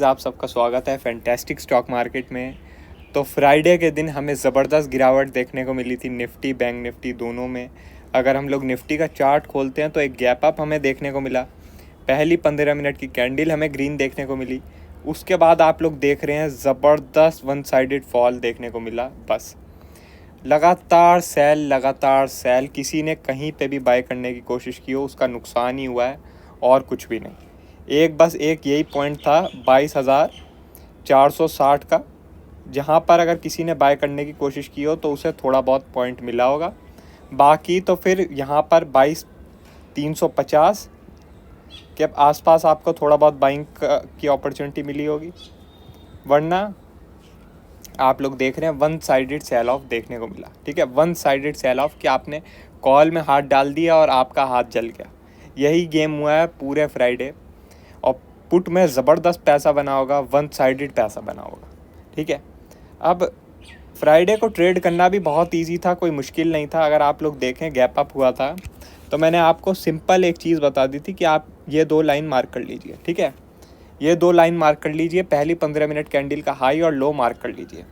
आप सबका स्वागत है फैंटास्टिक स्टॉक मार्केट में। तो फ्राइडे के दिन हमें ज़बरदस्त गिरावट देखने को मिली थी निफ्टी बैंक निफ्टी दोनों में। अगर हम लोग निफ्टी का चार्ट खोलते हैं तो एक गैप अप हमें देखने को मिला। पहली 15 मिनट की कैंडल हमें ग्रीन देखने को मिली। उसके बाद आप लोग देख रहे हैं ज़बरदस्त वन साइडेड फॉल देखने को मिला। बस लगातार सेल, किसी ने कहीं पे भी बाय करने की कोशिश की हो उसका नुकसान ही हुआ है और कुछ भी नहीं। बस एक यही पॉइंट था 22,460 का, जहाँ पर अगर किसी ने बाय करने की कोशिश की हो तो उसे थोड़ा बहुत पॉइंट मिला होगा। बाकी तो फिर यहाँ पर 22,350 के आसपास आपको थोड़ा बहुत बाइंग की अपॉर्चुनिटी मिली होगी, वरना आप लोग देख रहे हैं वन साइडेड सेल ऑफ देखने को मिला। ठीक है, वन साइडेड सेल ऑफ कि आपने कॉल में हाथ डाल दिया और आपका हाथ जल गया। यही गेम हुआ है पूरे फ्राइडे। और पुट में ज़बरदस्त पैसा बना होगा, वन साइडेड पैसा बना होगा। ठीक है, अब फ्राइडे को ट्रेड करना भी बहुत इजी था, कोई मुश्किल नहीं था। अगर आप लोग देखें गैप अप हुआ था तो मैंने आपको सिंपल एक चीज़ बता दी थी कि आप ये 2 लाइन मार्क कर लीजिए। ठीक है, ये 2 लाइन मार्क कर लीजिए, पहली 15 मिनट कैंडल का हाई और लो मार्क कर लीजिए।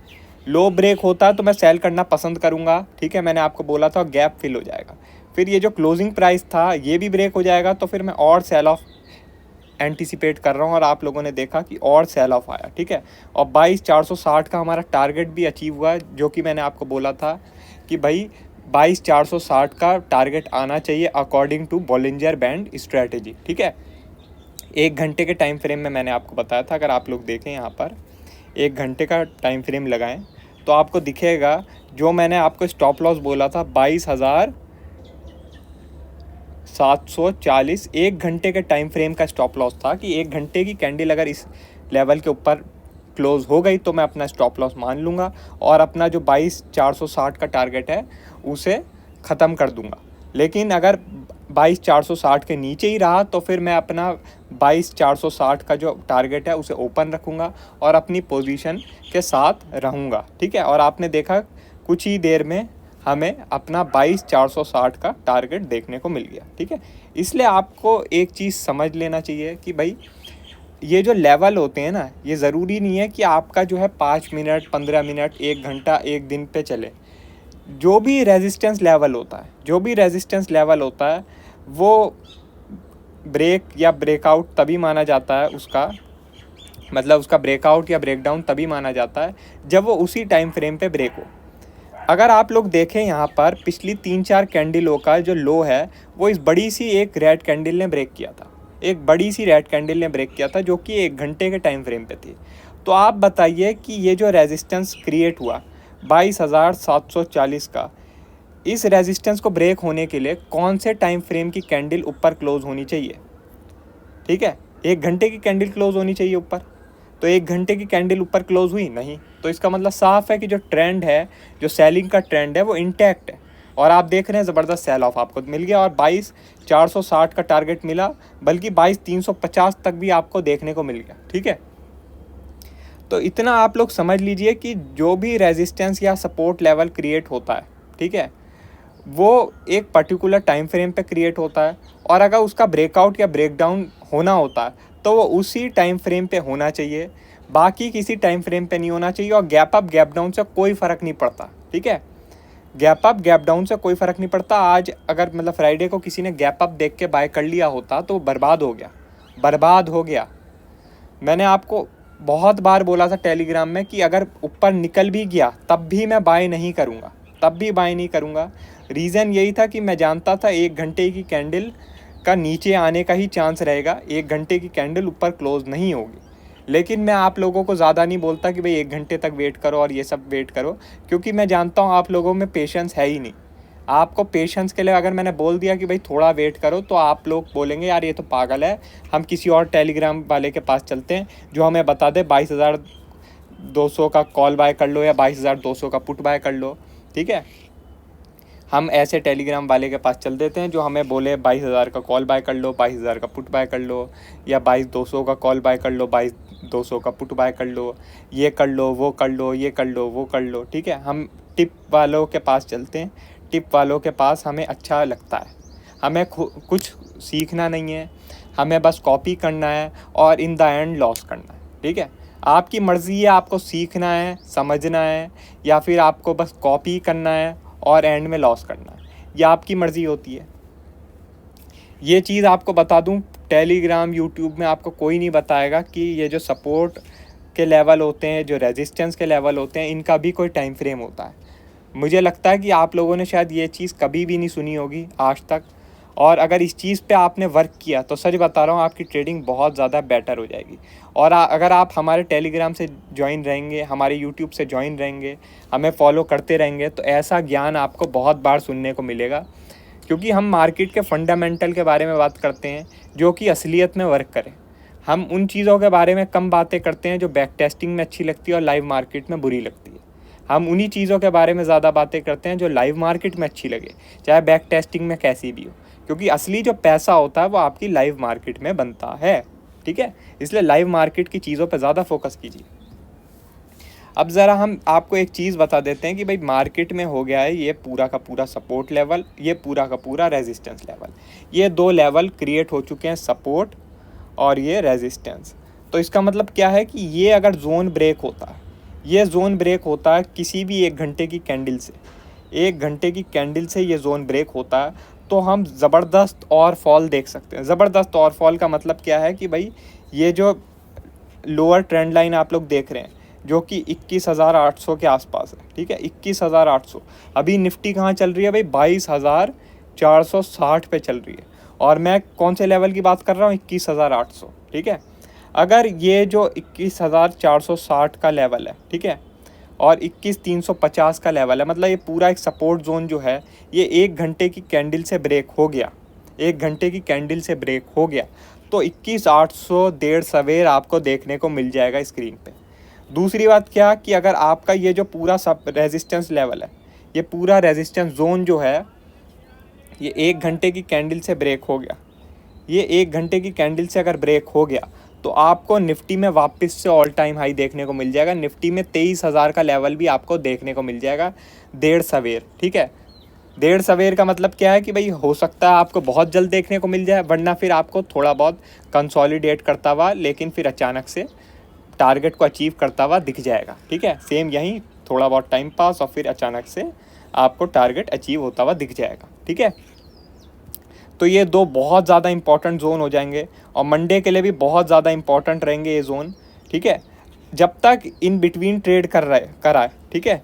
लो ब्रेक होता तो मैं सेल करना पसंद करूँगा। ठीक है, मैंने आपको बोला था गैप फिल हो जाएगा। फिर ये जो क्लोजिंग प्राइस था ये भी ब्रेक हो जाएगा तो फिर मैं और सेल ऑफ एंटिसिपेट कर रहा हूँ और आप लोगों ने देखा कि और सेल ऑफ आया। ठीक है, और 22,460 का हमारा टारगेट भी अचीव हुआ है, जो कि मैंने आपको बोला था कि भाई 22,460 का टारगेट आना चाहिए according to Bollinger band strategy. ठीक है, 1 घंटे के टाइम फ्रेम में मैंने आपको बताया था। अगर आप लोग देखें यहाँ पर 1 घंटे का टाइम फ्रेम लगाएं तो आपको दिखेगा जो मैंने आपको स्टॉप लॉस बोला था 22,740 1 घंटे के टाइम फ्रेम का स्टॉप लॉस था कि 1 घंटे की कैंडल अगर इस लेवल के ऊपर क्लोज हो गई तो मैं अपना स्टॉप लॉस मान लूँगा और अपना जो 22,460 का टारगेट है उसे ख़त्म कर दूँगा। लेकिन अगर 22,460 के नीचे ही रहा तो फिर मैं अपना 22,460 का जो टारगेट है उसे ओपन रखूँगा और अपनी पोजीशन के साथ रहूँगा। ठीक है, और आपने देखा कुछ ही देर में हमें अपना 22,460 का टारगेट देखने को मिल गया। ठीक है, इसलिए आपको एक चीज़ समझ लेना चाहिए कि भाई ये जो लेवल होते हैं ना, ये ज़रूरी नहीं है कि आपका जो है 5 मिनट 15 मिनट 1 घंटा 1 दिन पे चले। जो भी रेजिस्टेंस लेवल होता है वो ब्रेक या ब्रेकआउट तभी माना जाता है, उसका मतलब उसका ब्रेकआउट या ब्रेकडाउन तभी माना जाता है जब वो उसी टाइम फ्रेम पे ब्रेक हो। अगर आप लोग देखें यहाँ पर पिछली 3-4 कैंडलों का जो लो है वो इस बड़ी सी एक रेड कैंडल ने ब्रेक किया था। जो कि 1 घंटे के टाइम फ्रेम पे थी। तो आप बताइए कि ये जो रेजिस्टेंस क्रिएट हुआ 22,740 का, इस रेजिस्टेंस को ब्रेक होने के लिए कौन से टाइम फ्रेम की कैंडल ऊपर क्लोज होनी चाहिए? ठीक है, 1 घंटे की कैंडल क्लोज होनी चाहिए ऊपर। तो 1 घंटे की कैंडल ऊपर क्लोज हुई नहीं, तो इसका मतलब साफ है कि जो ट्रेंड है, जो सेलिंग का ट्रेंड है वो इंटैक्ट है। और आप देख रहे हैं ज़बरदस्त सेल ऑफ आपको मिल गया और 22,460 का टारगेट मिला, बल्कि 22,350 तक भी आपको देखने को मिल गया। ठीक है, तो इतना आप लोग समझ लीजिए कि जो भी रेजिस्टेंस या सपोर्ट लेवल क्रिएट होता है, ठीक है, वो एक पर्टिकुलर टाइम फ्रेम पे क्रिएट होता है और अगर उसका ब्रेकआउट या ब्रेकडाउन होना होता है तो वो उसी टाइम फ्रेम पे होना चाहिए, बाकी किसी टाइम फ्रेम पे नहीं होना चाहिए। और गैप अप गैप डाउन से कोई फ़र्क नहीं पड़ता। ठीक है, गैप अप गैप डाउन से कोई फ़र्क नहीं पड़ता। आज अगर मतलब फ्राइडे को किसी ने गैप अप देख के बाय कर लिया होता तो बर्बाद हो गया। मैंने आपको बहुत बार बोला था टेलीग्राम में कि अगर ऊपर निकल भी गया तब भी मैं बाय नहीं करूँगा। रीज़न यही था कि मैं जानता था 1 घंटे की कैंडल का नीचे आने का ही चांस रहेगा, 1 घंटे की कैंडल ऊपर क्लोज नहीं होगी। लेकिन मैं आप लोगों को ज़्यादा नहीं बोलता कि भाई 1 घंटे तक वेट करो और ये सब वेट करो, क्योंकि मैं जानता हूँ आप लोगों में पेशेंस है ही नहीं। आपको पेशेंस के लिए अगर मैंने बोल दिया कि भाई थोड़ा वेट करो तो आप लोग बोलेंगे यार ये तो पागल है, हम किसी और टेलीग्राम वाले के पास चलते हैं जो हमें बता दे 22,200 का कॉल बाय कर लो या 22,200 का पुट बाय कर लो। ठीक है, हम ऐसे टेलीग्राम वाले के पास चल देते हैं जो हमें बोले 22,000 का कॉल बाय कर लो, 22,000 का पुट बाय कर लो, या 22,200 का कॉल बाय कर लो, 22,200 का पुट बाय कर लो, ये कर लो वो कर लो, ये कर लो वो कर लो। ठीक है, हम टिप वालों के पास चलते हैं, टिप वालों के पास हमें अच्छा लगता है। हमें कुछ सीखना नहीं है, हमें बस कॉपी करना है और इन द एंड लॉस करना है। ठीक है, आपकी मर्ज़ी है, आपको सीखना है, समझना है, या फिर आपको बस कॉपी करना है और एंड में लॉस करना है, ये आपकी मर्ज़ी होती है। ये चीज़ आपको बता दूं, टेलीग्राम यूट्यूब में आपको कोई नहीं बताएगा कि ये जो सपोर्ट के लेवल होते हैं, जो रेजिस्टेंस के लेवल होते हैं, इनका भी कोई टाइम फ्रेम होता है। मुझे लगता है कि आप लोगों ने शायद ये चीज़ कभी भी नहीं सुनी होगी आज तक, और अगर इस चीज़ पे आपने वर्क किया तो सच बता रहा हूँ आपकी ट्रेडिंग बहुत ज़्यादा बेटर हो जाएगी। और अगर आप हमारे टेलीग्राम से ज्वाइन रहेंगे, हमारे यूट्यूब से ज्वाइन रहेंगे, हमें फॉलो करते रहेंगे, तो ऐसा ज्ञान आपको बहुत बार सुनने को मिलेगा, क्योंकि हम मार्केट के फंडामेंटल के बारे में बात करते हैं जो कि असलियत में वर्क करें। हम उन चीज़ों के बारे में कम बातें करते हैं जो बैक टेस्टिंग में अच्छी लगती है और लाइव मार्केट में बुरी लगती है। हम उन्हीं चीज़ों के बारे में ज़्यादा बातें करते हैं जो लाइव मार्केट में अच्छी लगे, चाहे बैक टेस्टिंग में कैसी भी हो, क्योंकि असली जो पैसा होता है वो आपकी लाइव मार्केट में बनता है। ठीक है, इसलिए लाइव मार्केट की चीज़ों पर ज़्यादा फोकस कीजिए। अब ज़रा हम आपको एक चीज़ बता देते हैं कि भाई मार्केट में हो गया है ये पूरा का पूरा सपोर्ट लेवल, ये पूरा का पूरा रेजिस्टेंस लेवल, ये दो लेवल क्रिएट हो चुके हैं, सपोर्ट और ये रेजिस्टेंस। तो इसका मतलब क्या है कि ये अगर जोन ब्रेक होता है, ये जोन ब्रेक होता है किसी भी 1 घंटे की कैंडल से, 1 घंटे की कैंडल से ये जोन ब्रेक होता है, तो हम ज़बरदस्त और फॉल देख सकते हैं। ज़बरदस्त और फॉल का मतलब क्या है कि भाई ये जो लोअर ट्रेंड लाइन आप लोग देख रहे हैं जो कि 21,800 के आसपास है, ठीक है, 21,800। अभी निफ्टी कहाँ चल रही है भाई, 22,460 पे चल रही है, और मैं कौन से लेवल की बात कर रहा हूँ, 21,800। ठीक है, अगर ये जो 21,460 का लेवल है, ठीक है, और 21,350 का लेवल है, मतलब ये पूरा एक सपोर्ट जोन जो है, ये 1 घंटे की कैंडल से ब्रेक हो गया, 1 घंटे की कैंडल से ब्रेक हो गया, तो 21,800 डेढ़ सवेर आपको देखने को मिल जाएगा स्क्रीन पे। दूसरी बात क्या कि अगर आपका ये जो पूरा सब रेजिस्टेंस लेवल है, ये पूरा रेजिस्टेंस जोन जो है, ये 1 घंटे की कैंडल से ब्रेक हो गया, ये 1 घंटे की कैंडल से अगर ब्रेक हो गया तो आपको निफ्टी में वापस से ऑल टाइम हाई देखने को मिल जाएगा। निफ्टी में 23,000 का लेवल भी आपको देखने को मिल जाएगा डेढ़ सवेर। ठीक है, डेढ़ सवेर का मतलब क्या है कि भाई हो सकता है आपको बहुत जल्द देखने को मिल जाए, वरना फिर आपको थोड़ा बहुत कंसोलिडेट करता हुआ लेकिन फिर अचानक से टारगेट को अचीव करता हुआ दिख जाएगा। ठीक है, सेम यहीं थोड़ा बहुत टाइम पास और फिर अचानक से आपको टारगेट अचीव होता हुआ दिख जाएगा। ठीक है, तो ये दो बहुत ज़्यादा इंपॉर्टेंट जोन हो जाएंगे और मंडे के लिए भी बहुत ज़्यादा इंपॉर्टेंट रहेंगे ये जोन। ठीक है, जब तक इन बिटवीन ट्रेड कराए, ठीक है,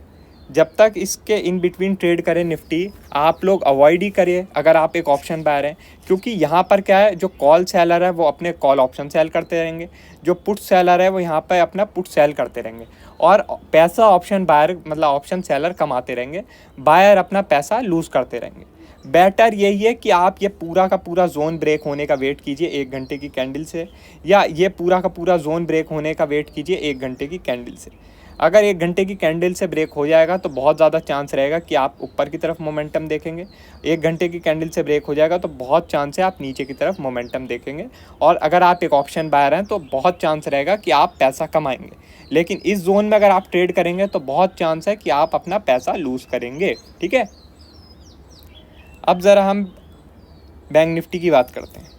जब तक इसके इन बिटवीन ट्रेड करें निफ्टी, आप लोग अवॉइड ही करिए अगर आप एक ऑप्शन बायर हैं, क्योंकि यहाँ पर क्या है, जो कॉल सेलर है वो अपने कॉल ऑप्शन सेल करते रहेंगे, जो पुट सेलर है वो यहाँ पर अपना पुट सेल करते रहेंगे, और पैसा ऑप्शन बायर मतलब ऑप्शन सेलर कमाते रहेंगे, बायर अपना पैसा लूज़ करते रहेंगे। बेटर यही है कि आप ये पूरा का पूरा जोन ब्रेक होने का वेट कीजिए 1 घंटे की कैंडल से, या ये पूरा का पूरा जोन ब्रेक होने का वेट कीजिए 1 घंटे की कैंडल से। अगर 1 घंटे की कैंडल से ब्रेक हो जाएगा तो बहुत ज़्यादा चांस रहेगा कि आप ऊपर की तरफ मोमेंटम देखेंगे, 1 घंटे की कैंडल से ब्रेक हो जाएगा तो बहुत चांस है आप नीचे की तरफ मोमेंटम देखेंगे, और अगर आप एक ऑप्शन बायर हैं तो बहुत चांस रहेगा कि आप पैसा कमाएंगे। लेकिन इस जोन में अगर आप ट्रेड करेंगे तो बहुत चांस है कि आप अपना पैसा लूज़ करेंगे। ठीक है, अब ज़रा हम बैंक निफ्टी की बात करते हैं।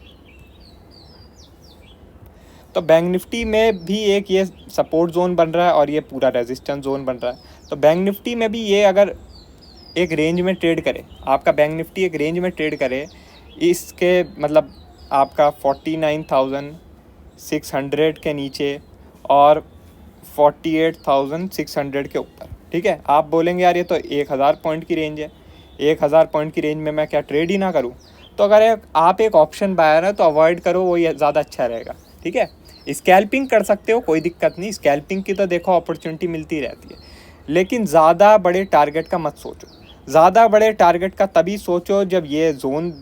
तो बैंक निफ्टी में भी एक ये सपोर्ट जोन बन रहा है और ये पूरा रेजिस्टेंस जोन बन रहा है। तो बैंक निफ्टी में भी ये अगर एक रेंज में ट्रेड करे, आपका बैंक निफ्टी एक रेंज में ट्रेड करे, इसके मतलब आपका 49,600 के नीचे और 48,600 के ऊपर। ठीक है, आप बोलेंगे यार ये तो 1,000 पॉइंट की रेंज है, 1,000 पॉइंट की रेंज में मैं क्या ट्रेड ही ना करूं। तो अगर आप एक ऑप्शन बायर है तो अवॉइड करो, वो ये ज़्यादा अच्छा रहेगा। ठीक है, स्कैल्पिंग कर सकते हो, कोई दिक्कत नहीं, स्कैल्पिंग की तो देखो अपॉर्चुनिटी मिलती रहती है, लेकिन ज़्यादा बड़े टारगेट का मत सोचो। ज़्यादा बड़े टारगेट का तभी सोचो जब ये जोन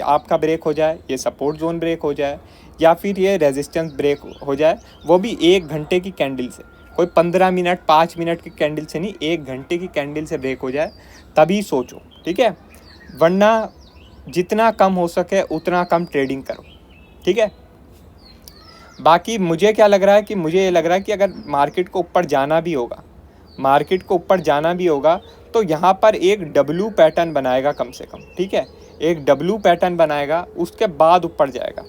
आपका ब्रेक हो जाए, ये सपोर्ट जोन ब्रेक हो जाए, या फिर ये रेजिस्टेंस ब्रेक हो जाए, वो भी 1 घंटे की कैंडल से, कोई 15 मिनट 5 मिनट की कैंडल से नहीं, 1 घंटे की कैंडल से ब्रेक हो जाए तभी सोचो। ठीक है, वरना जितना कम हो सके उतना कम ट्रेडिंग करो। ठीक है, बाकी मुझे क्या लग रहा है कि मुझे ये लग रहा है कि अगर मार्केट को ऊपर जाना भी होगा, मार्केट को ऊपर जाना भी होगा तो यहाँ पर एक डब्ल्यू पैटर्न बनाएगा कम से कम। ठीक है, एक डब्ल्यू पैटर्न बनाएगा, उसके बाद ऊपर जाएगा।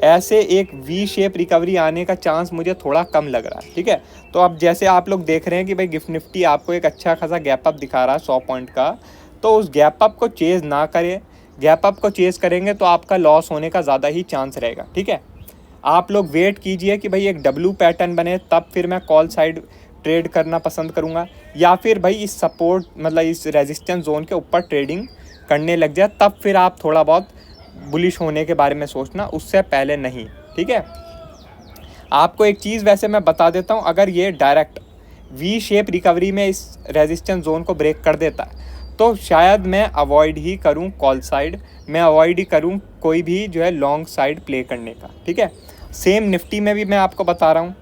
ऐसे एक वी शेप रिकवरी आने का चांस मुझे थोड़ा कम लग रहा है। ठीक है, तो अब जैसे आप लोग देख रहे हैं कि भाई गिफ्ट निफ्टी आपको एक अच्छा खासा गैप अप दिखा रहा है 100 पॉइंट का, तो उस गैप अप को चेज़ ना करें। गैप अप को चेज़ करेंगे तो आपका लॉस होने का ज़्यादा ही चांस रहेगा। ठीक है, आप लोग वेट कीजिए कि भाई एक डब्ल्यू पैटर्न बने, तब फिर मैं कॉल साइड ट्रेड करना पसंद करूँगा, या फिर भाई इस सपोर्ट मतलब इस रेजिस्टेंस जोन के ऊपर ट्रेडिंग करने लग जाए, तब फिर आप थोड़ा बहुत बुलिश होने के बारे में सोचना, उससे पहले नहीं। ठीक है, आपको एक चीज़ वैसे मैं बता देता हूँ, अगर ये डायरेक्ट वी शेप रिकवरी में इस रेजिस्टेंस जोन को ब्रेक कर देता है तो शायद मैं अवॉइड ही करूँ कॉल साइड, मैं अवॉइड ही करूँ कोई भी जो है लॉन्ग साइड प्ले करने का। ठीक है, सेम निफ्टी में भी मैं आपको बता रहा हूँ,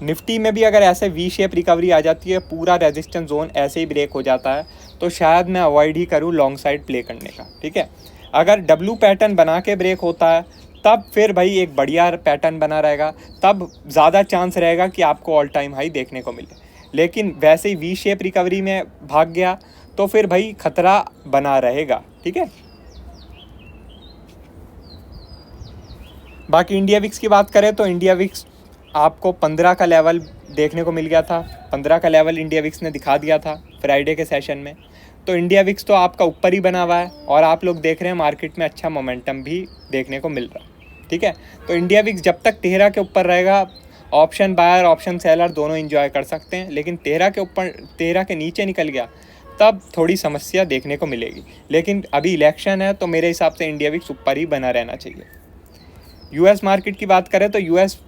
निफ्टी में भी अगर ऐसे वी शेप रिकवरी आ जाती है, पूरा रेजिस्टेंस जोन ऐसे ही ब्रेक हो जाता है, तो शायद मैं अवॉइड ही करूँ लॉन्ग साइड प्ले करने का। ठीक है, अगर डब्ल्यू पैटर्न बना के ब्रेक होता है तब फिर भाई एक बढ़िया पैटर्न बना रहेगा, तब ज़्यादा चांस रहेगा कि आपको ऑल टाइम हाई देखने को मिले। लेकिन वैसे ही वी शेप रिकवरी में भाग गया तो फिर भाई खतरा बना रहेगा। ठीक है, बाकी इंडिया विक्स की बात करें तो इंडिया विक्स आपको 15 का लेवल देखने को मिल गया था, 15 का लेवल इंडिया विक्स ने दिखा दिया था फ्राइडे के सेशन में। तो इंडिया विक्स तो आपका ऊपर ही बना हुआ है और आप लोग देख रहे हैं मार्केट में अच्छा मोमेंटम भी देखने को मिल रहा है। ठीक है, तो इंडिया विक्स जब तक 13 के ऊपर रहेगा, ऑप्शन बायर ऑप्शन सेलर दोनों इंजॉय कर सकते हैं, लेकिन 13 के ऊपर 13 के नीचे निकल गया तब थोड़ी समस्या देखने को मिलेगी। लेकिन अभी इलेक्शन है तो मेरे हिसाब से इंडिया विक्स ऊपर ही बना रहना चाहिए। यूएस मार्केट की बात करें तो यूएस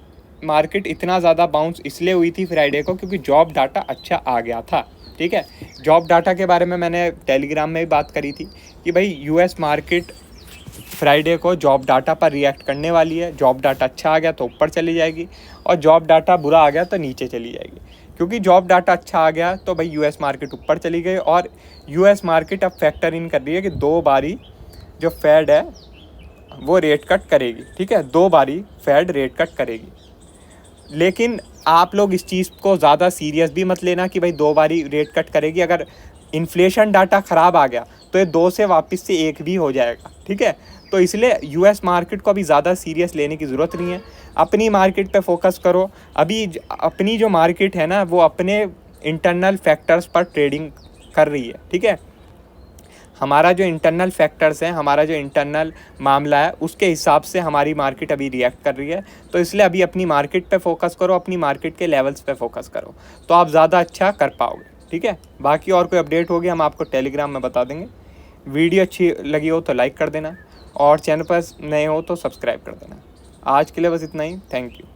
मार्केट इतना ज़्यादा बाउंस इसलिए हुई थी फ्राइडे को क्योंकि जॉब डाटा अच्छा आ गया था। ठीक है, जॉब डाटा के बारे में मैंने टेलीग्राम में भी बात करी थी कि भाई यूएस मार्केट फ्राइडे को जॉब डाटा पर रिएक्ट करने वाली है। जॉब डाटा अच्छा आ गया तो ऊपर चली जाएगी और जॉब डाटा बुरा आ गया तो नीचे चली जाएगी। क्योंकि जॉब डाटा अच्छा आ गया तो भाई यूएस मार्केट ऊपर चली गई और यूएस मार्केट अब फैक्टर इन कर रही है कि 2 बारी जो फेड है वो रेट कट करेगी। ठीक है, 2 बारी फेड रेट कट करेगी। लेकिन आप लोग इस चीज़ को ज़्यादा सीरियस भी मत लेना कि भाई 2 बारी रेट कट करेगी। अगर इन्फ्लेशन डाटा ख़राब आ गया तो ये 2 से वापस से 1 भी हो जाएगा। ठीक है, तो इसलिए यूएस मार्केट को अभी ज़्यादा सीरियस लेने की ज़रूरत नहीं है, अपनी मार्केट पे फोकस करो। अभी अपनी जो मार्केट है ना वो अपने इंटरनल फैक्टर्स पर ट्रेडिंग कर रही है। ठीक है, हमारा जो इंटरनल फैक्टर्स हैं, हमारा जो इंटरनल मामला है उसके हिसाब से हमारी मार्केट अभी रिएक्ट कर रही है। तो इसलिए अभी अपनी मार्केट पे फोकस करो, अपनी मार्केट के लेवल्स पे फोकस करो, तो आप ज़्यादा अच्छा कर पाओगे। ठीक है, बाकी और कोई अपडेट होगी हम आपको टेलीग्राम में बता देंगे। वीडियो अच्छी लगी हो तो लाइक कर देना और चैनल पर नए हो तो सब्सक्राइब कर देना। आज के लिए बस इतना ही, थैंक यू।